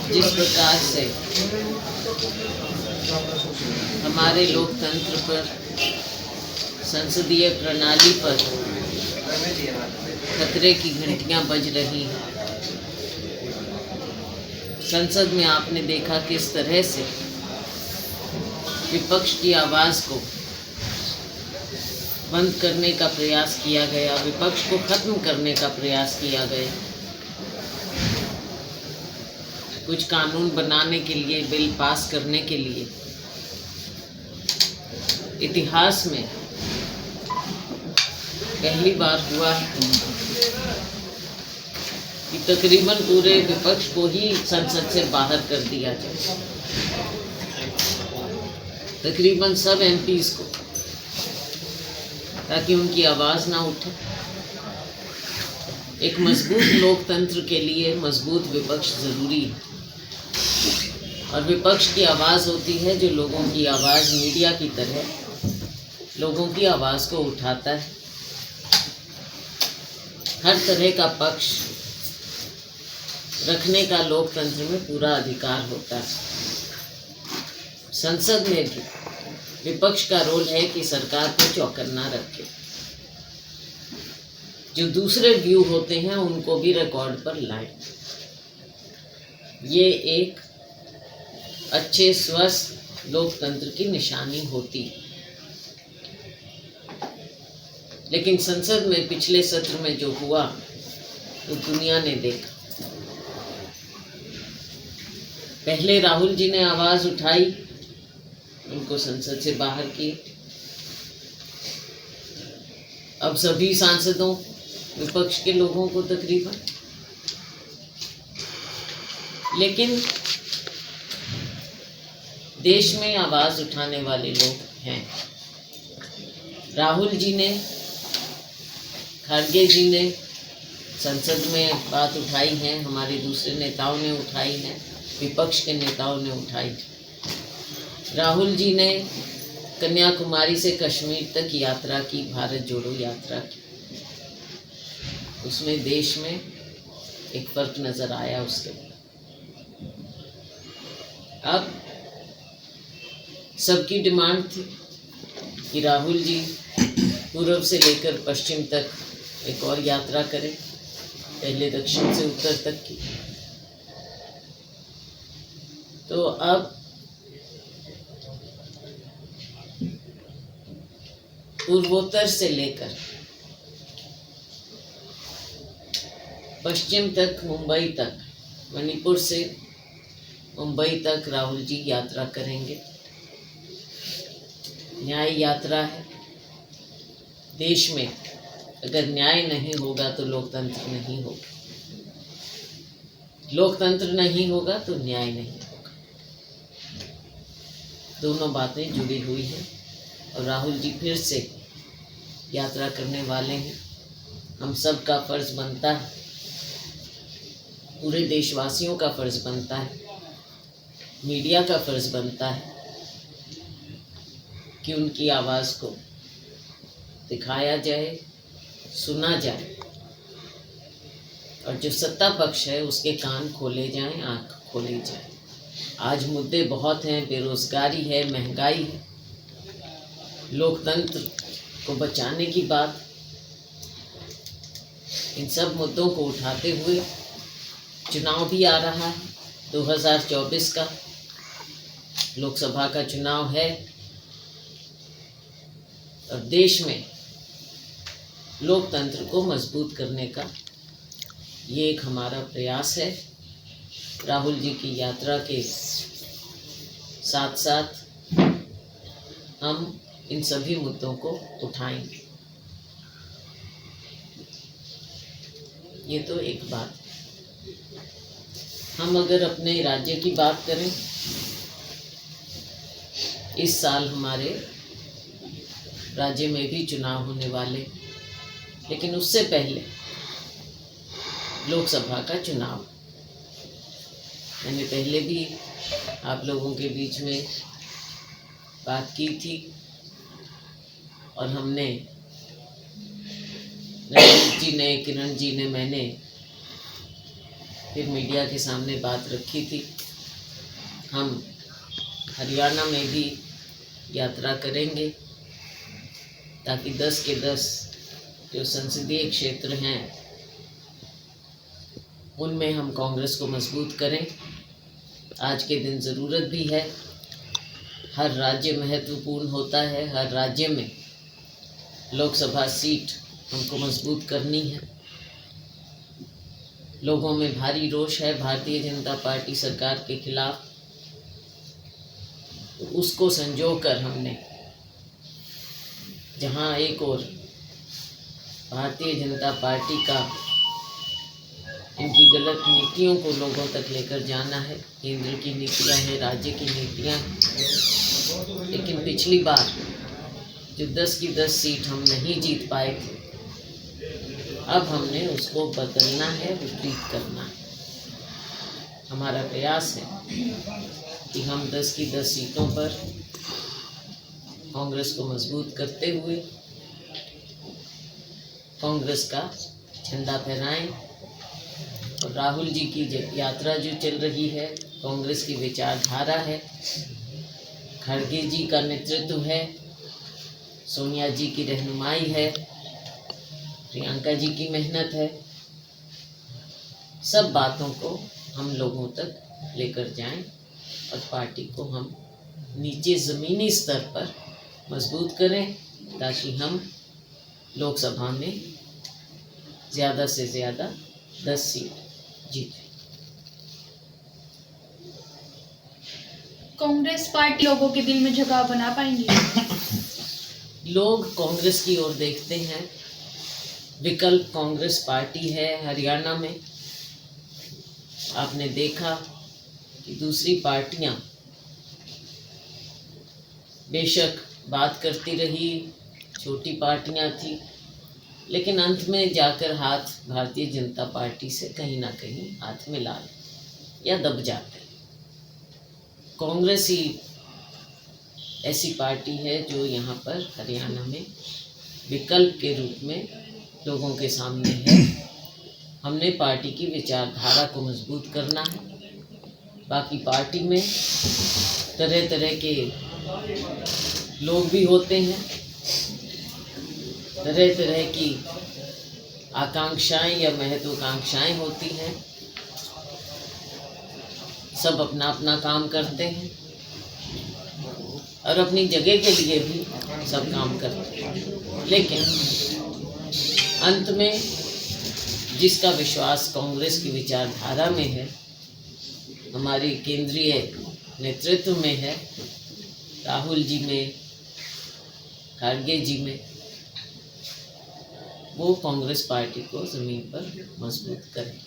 जिस प्रकार से हमारे लोकतंत्र पर, संसदीय प्रणाली पर खतरे की घंटियां बज रही हैं। संसद में आपने देखा किस तरह से विपक्ष की आवाज़ को बंद करने का प्रयास किया गया, विपक्ष को खत्म करने का प्रयास किया गया। कुछ कानून बनाने के लिए, बिल पास करने के लिए इतिहास में पहली बार हुआ है कि तकरीबन पूरे विपक्ष को ही संसद से बाहर कर दिया जाए, तकरीबन सब एमपीज को, ताकि उनकी आवाज़ ना उठे। एक मजबूत लोकतंत्र के लिए मजबूत विपक्ष ज़रूरी है, और विपक्ष की आवाज़ होती है जो लोगों की आवाज़ मीडिया की तरह लोगों की आवाज़ को उठाता है। हर तरह का पक्ष रखने का लोकतंत्र में पूरा अधिकार होता है। संसद में भी विपक्ष का रोल है कि सरकार को चौकन्ना रखे, जो दूसरे व्यू होते हैं उनको भी रिकॉर्ड पर लाए। ये एक अच्छे स्वस्थ लोकतंत्र की निशानी होती है। लेकिन संसद में पिछले सत्र में जो हुआ वो दुनिया ने देखा। पहले राहुल जी ने आवाज़ उठाई, उनको संसद से बाहर किए। अब सभी सांसदों, विपक्ष के लोगों को तकरीबन, लेकिन देश में आवाज़ उठाने वाले लोग हैं। राहुल जी ने, खड़गे जी ने संसद में बात उठाई है, हमारे दूसरे नेताओं ने उठाई है, विपक्ष के नेताओं ने उठाई। राहुल जी ने कन्याकुमारी से कश्मीर तक यात्रा की, भारत जोड़ो यात्रा की। उसमें देश में एक फर्क नजर आया उसके। अब सबकी डिमांड थी कि राहुल जी पूर्व से लेकर पश्चिम तक एक और यात्रा करें, पहले दक्षिण से उत्तर तक की। तो अब पूर्वोत्तर से लेकर पश्चिम तक, मुंबई तक, मणिपुर से मुंबई तक राहुल जी यात्रा करेंगे। न्याय यात्रा है। देश में अगर न्याय नहीं होगा तो लोकतंत्र नहीं होगा, लोकतंत्र नहीं होगा तो न्याय नहीं होगा। दोनों बातें जुड़ी हुई हैं और राहुल जी फिर से यात्रा करने वाले हैं। हम सब का फर्ज बनता है, पूरे देशवासियों का फर्ज बनता है, मीडिया का फर्ज बनता है कि उनकी आवाज़ को दिखाया जाए, सुना जाए, और जो सत्ता पक्ष है उसके कान खोले जाएं, आँख खोली जाए। आज मुद्दे बहुत हैं, बेरोजगारी है, महंगाई है, लोकतंत्र को बचाने की बात। इन सब मुद्दों को उठाते हुए चुनाव भी आ रहा है, 2024 का लोकसभा का चुनाव है, और देश में लोकतंत्र को मजबूत करने का ये एक हमारा प्रयास है। राहुल जी की यात्रा के साथ साथ हम इन सभी मुद्दों को उठाएंगे। ये तो एक बात। हम अगर अपने राज्य की बात करें, इस साल हमारे राज्य में भी चुनाव होने वाले, लेकिन उससे पहले लोकसभा का चुनाव। मैंने पहले भी आप लोगों के बीच में बात की थी, और हमने, नरेश जी ने, किरण जी ने, मैंने फिर मीडिया के सामने बात रखी थी। हम हरियाणा में भी यात्रा करेंगे ताकि 10 के 10 जो संसदीय क्षेत्र हैं उनमें हम कांग्रेस को मजबूत करें। आज के दिन ज़रूरत भी है, हर राज्य महत्वपूर्ण होता है, हर राज्य में लोकसभा सीट हमको मजबूत करनी है। लोगों में भारी रोष है भारतीय जनता पार्टी सरकार के खिलाफ, तो उसको संजोकर हमने जहां एक और भारतीय जनता पार्टी का इनकी गलत नीतियों को लोगों तक लेकर जाना है। केंद्र की नीतियां हैं, राज्य की नीतियां हैं, लेकिन पिछली बार जो 10 की 10 सीट हम नहीं जीत पाए थे, अब हमने उसको बदलना है, विपरीत करना है। हमारा प्रयास है कि हम 10 की 10 सीटों पर कांग्रेस को मजबूत करते हुए कांग्रेस का झंडा फहराएं। और राहुल जी की यात्रा जो चल रही है, कांग्रेस की विचारधारा है, खड़गे जी का नेतृत्व है, सोनिया जी की रहनुमाई है, प्रियंका जी की मेहनत है, सब बातों को हम लोगों तक लेकर जाएं और पार्टी को हम नीचे ज़मीनी स्तर पर मजबूत करें ताकि हम लोकसभा में ज़्यादा से ज़्यादा 10 सीट जीतें। कांग्रेस पार्टी लोगों के दिल में जगह बना पाएंगी? लोग कांग्रेस की ओर देखते हैं, विकल्प कांग्रेस पार्टी है। हरियाणा में आपने देखा कि दूसरी पार्टियां बेशक बात करती रही, छोटी पार्टियां थी, लेकिन अंत में जाकर हाथ भारतीय जनता पार्टी से कहीं ना कहीं हाथ मिला या दब जाते। कांग्रेस ही ऐसी पार्टी है जो यहाँ पर हरियाणा में विकल्प के रूप में लोगों के सामने है। हमने पार्टी की विचारधारा को मजबूत करना है। बाकी पार्टी में तरह तरह के लोग भी होते हैं, तरह तरह की आकांक्षाएं या महत्वाकांक्षाएं होती हैं, सब अपना अपना काम करते हैं और अपनी जगह के लिए भी सब काम करते हैं, लेकिन अंत में जिसका विश्वास कांग्रेस की विचारधारा में है, हमारी केंद्रीय नेतृत्व में है, राहुल जी में, खड़गे जी में, वो कांग्रेस पार्टी को जमीन पर मजबूत करें।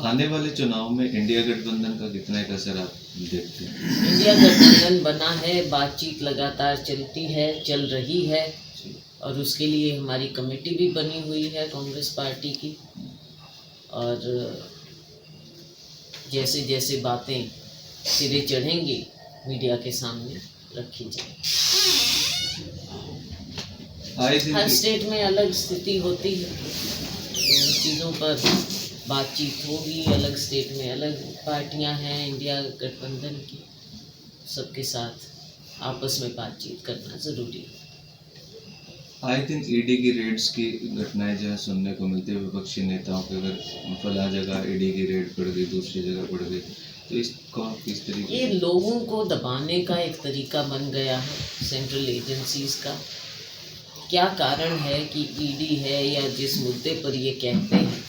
आने वाले चुनाव में इंडिया गठबंधन का कितना एक असर आप देखते हैं? इंडिया गठबंधन बना है, बातचीत लगातार चलती है, चल रही है, और उसके लिए हमारी कमेटी भी बनी हुई है कांग्रेस पार्टी की, और जैसे जैसे बातें सिरे चढ़ेंगी मीडिया के सामने रखी जाएगी। हर स्टेट में अलग स्थिति होती है, तो उन चीज़ों पर बातचीत होगी। अलग स्टेट में अलग पार्टियां हैं इंडिया गठबंधन की, सबके साथ आपस में बातचीत करना ज़रूरी है। आए दिन ईडी की रेड्स की घटनाएं जो है सुनने को मिलती है, विपक्षी नेताओं के अगर फला जगह ईडी की रेड पड़ गई, दूसरी जगह पड़ गई, तो इसको किस तरीके? ये लोगों को दबाने का एक तरीका बन गया है सेंट्रल एजेंसीज का। क्या कारण है कि ईडी है, या जिस मुद्दे पर ये कहते हैं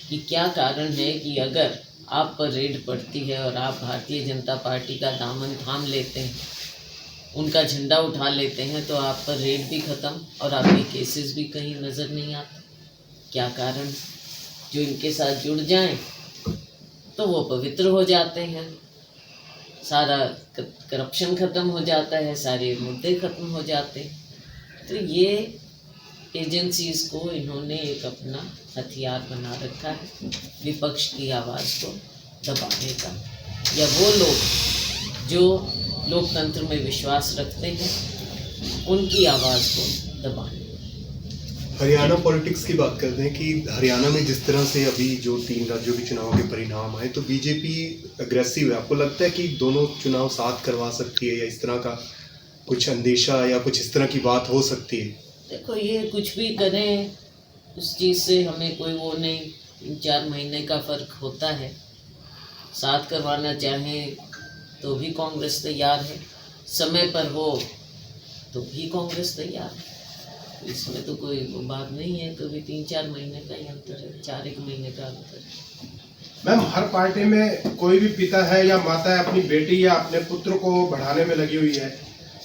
कि क्या कारण है कि अगर आप पर रेड पड़ती है और आप भारतीय जनता पार्टी का दामन थाम लेते हैं, उनका झंडा उठा लेते हैं, तो आप पर रेड भी ख़त्म और आपके केसेस भी कहीं नज़र नहीं आते। क्या कारण? जो इनके साथ जुड़ जाएं तो वो पवित्र हो जाते हैं, सारा करप्शन ख़त्म हो जाता है, सारे मुद्दे ख़त्म हो जाते हैं। तो ये एजेंसीज़ को इन्होंने एक अपना हथियार बना रखा है विपक्ष की आवाज़ को दबाने का, या वो लोग जो लोकतंत्र में विश्वास रखते हैं उनकी आवाज़ को दबाने। हरियाणा पॉलिटिक्स की बात करते हैं कि हरियाणा में जिस तरह से अभी जो 3 राज्यों के चुनाव के परिणाम आए, तो बीजेपी अग्रेसिव है। आपको लगता है कि दोनों चुनाव साथ करवा सकती है, या इस तरह का कुछ अंदेशा या कुछ इस तरह की बात हो सकती है? देखो, ये कुछ भी करें उस चीज़ से हमें कोई वो नहीं, 3-4 महीने का फ़र्क होता है। साथ करवाना चाहें तो भी कांग्रेस तैयार है, समय पर हो तो भी कांग्रेस तैयार है। इसमें तो कोई वो बात नहीं है, कभी 3-4 महीने का ही अंतर है, 4-1 महीने का अंतर है। मैम, हर पार्टी में कोई भी पिता है या माता है अपनी बेटी या अपने पुत्र को बढ़ाने में लगी हुई है,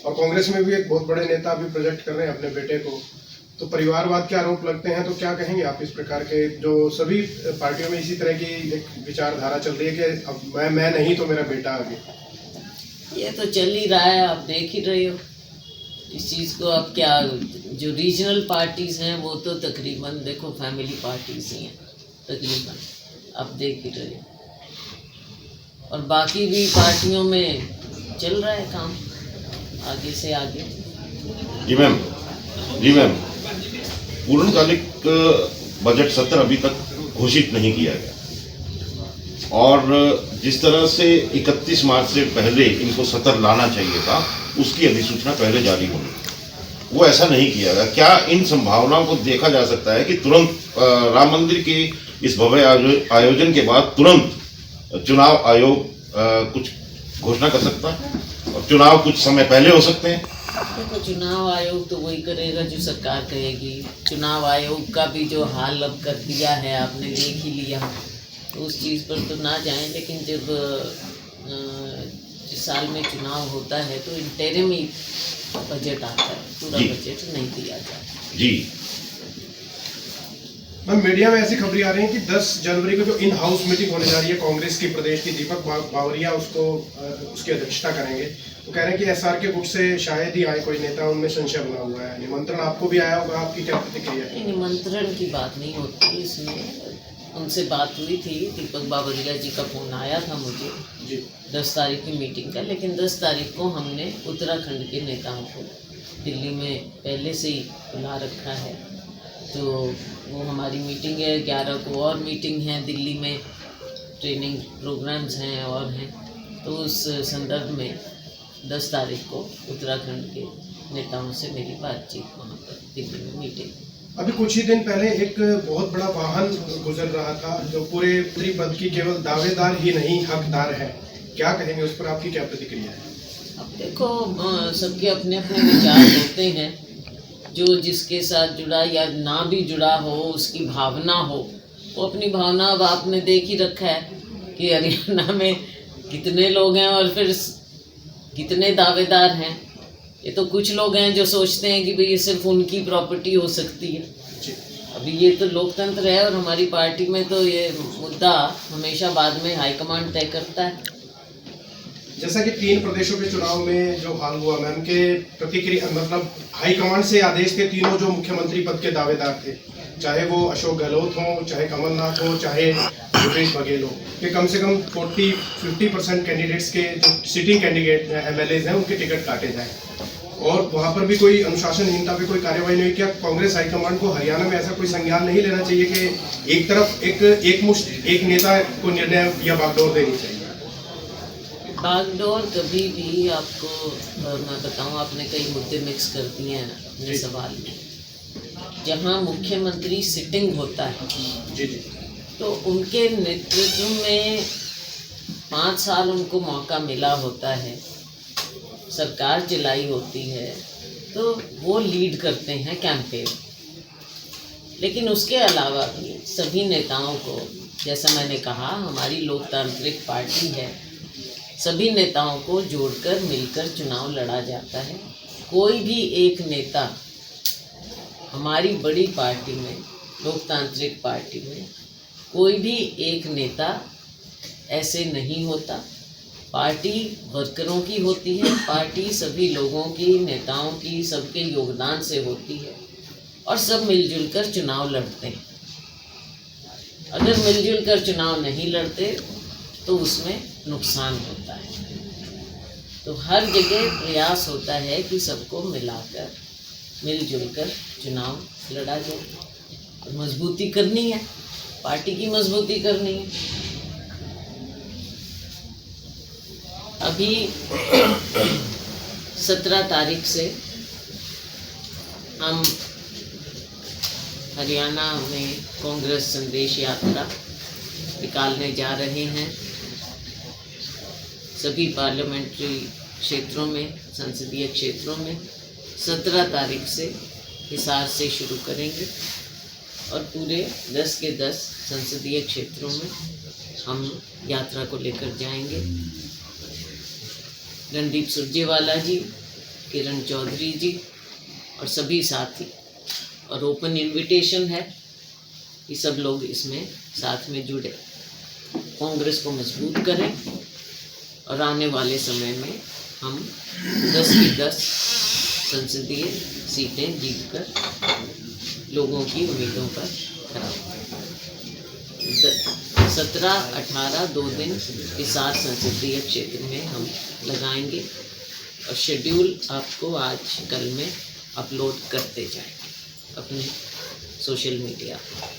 और कांग्रेस में भी एक बहुत बड़े नेता अभी प्रोजेक्ट कर रहे हैं अपने बेटे को, तो परिवारवाद के आरोप लगते हैं। तो क्या कहेंगे आप इस प्रकार के, जो सभी पार्टियों में इसी तरह की एक विचारधारा चल रही है कि अब मैं नहीं तो मेरा बेटा आगे? ये तो चल ही रहा है, आप देख ही रहे हो इस चीज़ को। अब क्या, जो रीजनल पार्टीज़ हैं वो तो तकरीबन देखो फैमिली पार्टीज़ ही हैं तकरीबन, आप देख ही रहे हो। और बाकी भी पार्टियों में चल रहा है काम आगे से आगे। जी मैम, पूर्णकालिक बजट सत्र अभी तक घोषित नहीं किया गया, और जिस तरह से 31 मार्च से पहले इनको सत्र लाना चाहिए था, उसकी अधिसूचना पहले जारी होनी, वो ऐसा नहीं किया गया। क्या इन संभावनाओं को देखा जा सकता है कि तुरंत राम मंदिर के इस भव्य आयोजन के बाद तुरंत चुनाव आयोग कुछ घोषणा कर सकता है और चुनाव कुछ समय पहले हो सकते हैं? देखो, चुनाव आयोग तो वही करेगा जो सरकार कहेगी। चुनाव आयोग का भी जो हाल अब कर दिया है आपने देख ही लिया, तो उस चीज़ पर तो ना जाएं। लेकिन जब जिस साल में चुनाव होता है तो इंटरिम ही बजट आता है, पूरा बजट नहीं दिया जाता। जी मैम, मीडिया में ऐसी खबरें आ रही हैं कि 10 जनवरी को जो इन हाउस मीटिंग होने जा रही है कांग्रेस की प्रदेश की, दीपक बावरिया उसकी अध्यक्षता करेंगे, तो कह रहे हैं कि एसआर के गुट से शायद ही आए कोई नेता, उनमें संशय बना हुआ है। निमंत्रण आपको भी आया होगा, आपकी क्या प्रतिक्रिया है? निमंत्रण की बात नहीं होती इसमें। उनसे बात हुई थी, दीपक बावरिया जी का फ़ोन आया था मुझे जी 10 तारीख की मीटिंग का, लेकिन 10 तारीख को हमने उत्तराखंड के नेताओं को दिल्ली में पहले से ही बुला रखा है। तो वो हमारी मीटिंग है, 11 को और मीटिंग है दिल्ली में, ट्रेनिंग प्रोग्राम्स हैं और हैं। तो उस संदर्भ में 10 तारीख को उत्तराखंड के नेताओं से मेरी बातचीत वहाँ पर दिल्ली में मीटिंग। अभी कुछ ही दिन पहले एक बहुत बड़ा वाहन गुजर रहा था जो पूरे उत्तरी पद की केवल दावेदार ही नहीं हकदार है, क्या कहेंगे उस पर, आपकी क्या प्रतिक्रिया है? अब देखो, सबके अपने अपने विचार होते हैं। जो जिसके साथ जुड़ा या ना भी जुड़ा हो, उसकी भावना हो, वो अपनी भावना, अब आपने देख ही रखा है कि हरियाणा में कितने लोग हैं और फिर कितने दावेदार हैं। ये तो कुछ लोग हैं जो सोचते हैं कि भाई ये सिर्फ उनकी प्रॉपर्टी हो सकती है। अभी ये तो लोकतंत्र है, और हमारी पार्टी में तो ये मुद्दा हमेशा बाद में हाईकमांड तय करता है। जैसा कि 3 प्रदेशों के चुनाव में जो हाल हुआ, मैम के प्रतिक्रिया, मतलब हाईकमांड से आदेश थे तीनों जो मुख्यमंत्री पद के दावेदार थे, चाहे वो अशोक गहलोत हो, चाहे कमलनाथ हो, चाहे भूपेश बघेल हो, कि कम से कम 40-50% कैंडिडेट्स के जो सिटिंग कैंडिडेट MLAs हैं उनके टिकट काटे जाएं, और वहाँ पर भी कोई अनुशासनहीनता पे कोई कार्रवाई नहीं। क्या कांग्रेस हाईकमांड को हरियाणा में ऐसा कोई संज्ञान नहीं लेना चाहिए कि एक तरफ एक नेता को निर्णय या बागडोर देनी चाहिए? बागडोर कभी भी आपको मैं बताऊं, आपने कई मुद्दे मिक्स कर दिए हैं अपने सवाल में। जहां मुख्यमंत्री सिटिंग होता है जी तो उनके नेतृत्व में 5 साल उनको मौका मिला होता है, सरकार चलाई होती है, तो वो लीड करते हैं कैंपेन। लेकिन उसके अलावा भी सभी नेताओं को, जैसा मैंने कहा, हमारी लोकतांत्रिक पार्टी है, सभी नेताओं को जोड़कर मिलकर चुनाव लड़ा जाता है। कोई भी एक नेता हमारी बड़ी पार्टी में, लोकतांत्रिक पार्टी में, कोई भी एक नेता ऐसे नहीं होता। पार्टी वर्करों की होती है, पार्टी सभी लोगों की, नेताओं की, सबके योगदान से होती है, और सब मिलजुल कर चुनाव लड़ते हैं। अगर मिलजुल कर चुनाव नहीं लड़ते तो उसमें नुकसान होता है। तो हर जगह प्रयास होता है कि सबको मिलाकर मिलजुल कर चुनाव लड़ा जाए। और मजबूती करनी है, पार्टी की मजबूती करनी है। अभी 17 तारीख से हम हरियाणा में कांग्रेस संदेश यात्रा निकालने जा रहे हैं। सभी पार्लियामेंट्री क्षेत्रों में, संसदीय क्षेत्रों में 17 तारीख से हिसार से शुरू करेंगे और पूरे 10 के 10 संसदीय क्षेत्रों में हम यात्रा को लेकर जाएंगे। रणदीप सुरजेवाला जी, किरण चौधरी जी और सभी साथी, और ओपन इनविटेशन है कि सब लोग इसमें साथ में जुड़े, कांग्रेस को मजबूत करें और आने वाले समय में हम 10 की 10 संसदीय सीटें जीतकर लोगों की उम्मीदों पर खरा उतरें। 17-18 2 दिन हिसार संसदीय क्षेत्र में हम लगाएंगे और शेड्यूल आपको आज कल में अपलोड करते जाएंगे अपने सोशल मीडिया पर।